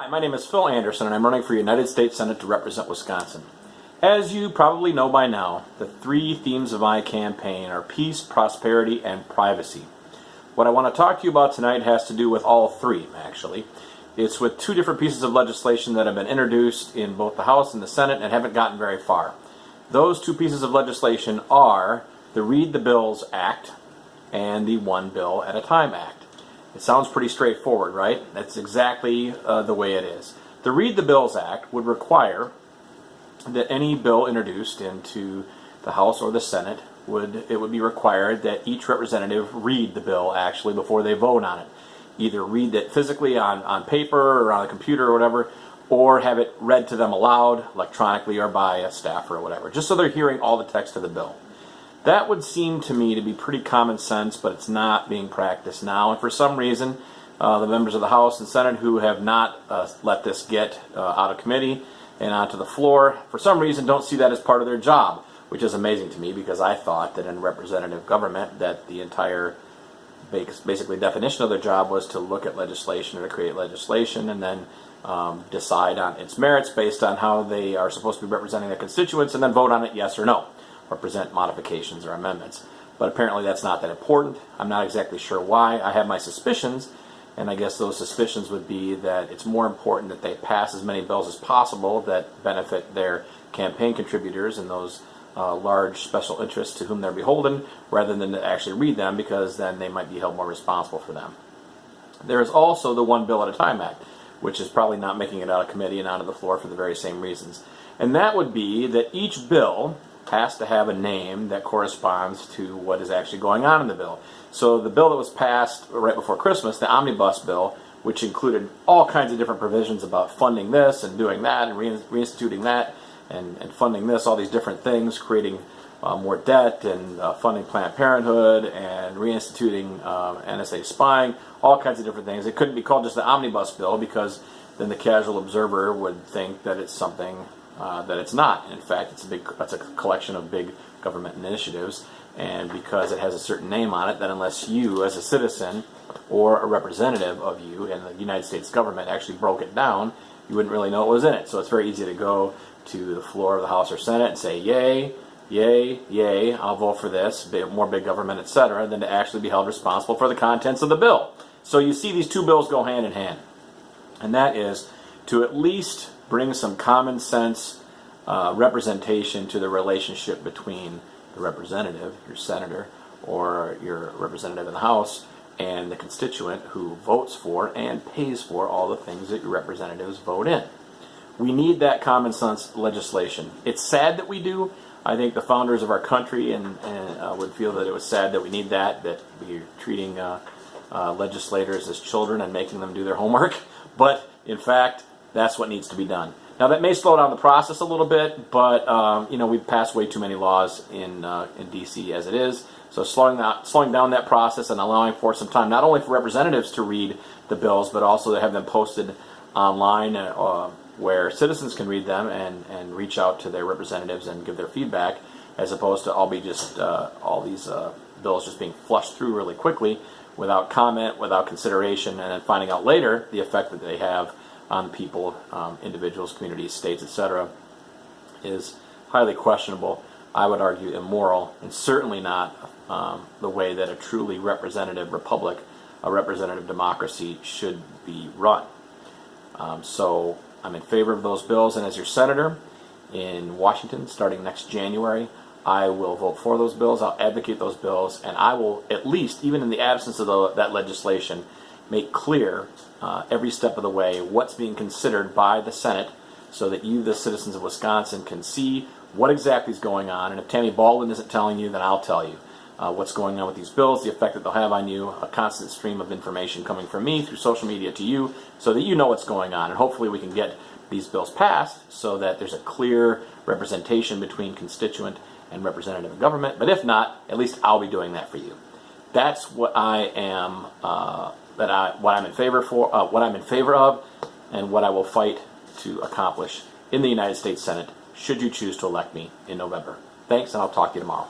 Hi, my name is Phil Anderson, and I'm running for United States Senate to represent Wisconsin. As you probably know by now, the three themes of my campaign are peace, prosperity, and privacy. What I want to talk to you about tonight has to do with all three, actually. It's with two different pieces of legislation that have been introduced in both the House and the Senate and haven't gotten very far. Those two pieces of legislation are the Read the Bills Act and the One Bill at a Time Act. It sounds pretty straightforward, right? That's exactly the way it is. The Read the Bills Act would require that any bill introduced into the House or the Senate would be required that each representative read the bill actually before they vote on it. Either read it physically on paper or on a computer or whatever, or have it read to them aloud, electronically or by a staffer or whatever, just so they're hearing all the text of the bill. That would seem to me to be pretty common sense, but it's not being practiced now. And for some reason, the members of the House and Senate who have not let this get out of committee and onto the floor, for some reason don't see that as part of their job, which is amazing to me because I thought that in representative government that the entire basically definition of their job was to look at legislation or to create legislation and then decide on its merits based on how they are supposed to be representing their constituents and then vote on it yes or no, or present modifications or amendments. But apparently that's not that important. I'm not exactly sure why. I have my suspicions, and I guess those suspicions would be that it's more important that they pass as many bills as possible that benefit their campaign contributors and those large special interests to whom they're beholden, rather than to actually read them, because then they might be held more responsible for them. There is also the One Bill at a Time Act, which is probably not making it out of committee and onto the floor for the very same reasons. And that would be that each bill has to have a name that corresponds to what is actually going on in the bill. So the bill that was passed right before Christmas, the omnibus bill, which included all kinds of different provisions about funding this and doing that and reinstituting that and funding this, all these different things, creating more debt and funding Planned Parenthood and reinstituting NSA spying, all kinds of different things. It couldn't be called just the omnibus bill because then the casual observer would think that it's something that it's not. In fact, it's a collection of big government initiatives, and because it has a certain name on it, then unless you, as a citizen or a representative of you in the United States government, actually broke it down, you wouldn't really know what was in it. So it's very easy to go to the floor of the House or Senate and say, yay, yay, yay, I'll vote for this, more big government, etc., than to actually be held responsible for the contents of the bill. So you see these two bills go hand in hand, and that is to at least bring some common sense representation to the relationship between the representative, your senator, or your representative in the House, and the constituent who votes for and pays for all the things that your representatives vote in. We need that common sense legislation. It's sad that we do. I think the founders of our country would feel that it was sad that we need that we're treating legislators as children and making them do their homework. But in fact, that's what needs to be done. Now that may slow down the process a little bit, but we've passed way too many laws in D.C. as it is. So slowing down that process and allowing for some time, not only for representatives to read the bills, but also to have them posted online where citizens can read them and reach out to their representatives and give their feedback, as opposed to all these bills just being flushed through really quickly without comment, without consideration, and then finding out later the effect that they have on people, individuals, communities, states, etc., is highly questionable. I would argue immoral, and certainly not the way that a truly representative republic, a representative democracy, should be run. So I'm in favor of those bills, and as your senator in Washington starting next January, I will vote for those bills, I'll advocate those bills, and I will at least, even in the absence of that legislation, make clear every step of the way what's being considered by the Senate so that you, the citizens of Wisconsin, can see what exactly is going on. And if Tammy Baldwin isn't telling you, then I'll tell you what's going on with these bills, the effect that they'll have on you, a constant stream of information coming from me through social media to you so that you know what's going on. And hopefully we can get these bills passed so that there's a clear representation between constituent and representative government. But if not, at least I'll be doing that for you. That's what I am what I'm in favor of, and what I will fight to accomplish in the United States Senate should you choose to elect me in November. Thanks, and I'll talk to you tomorrow.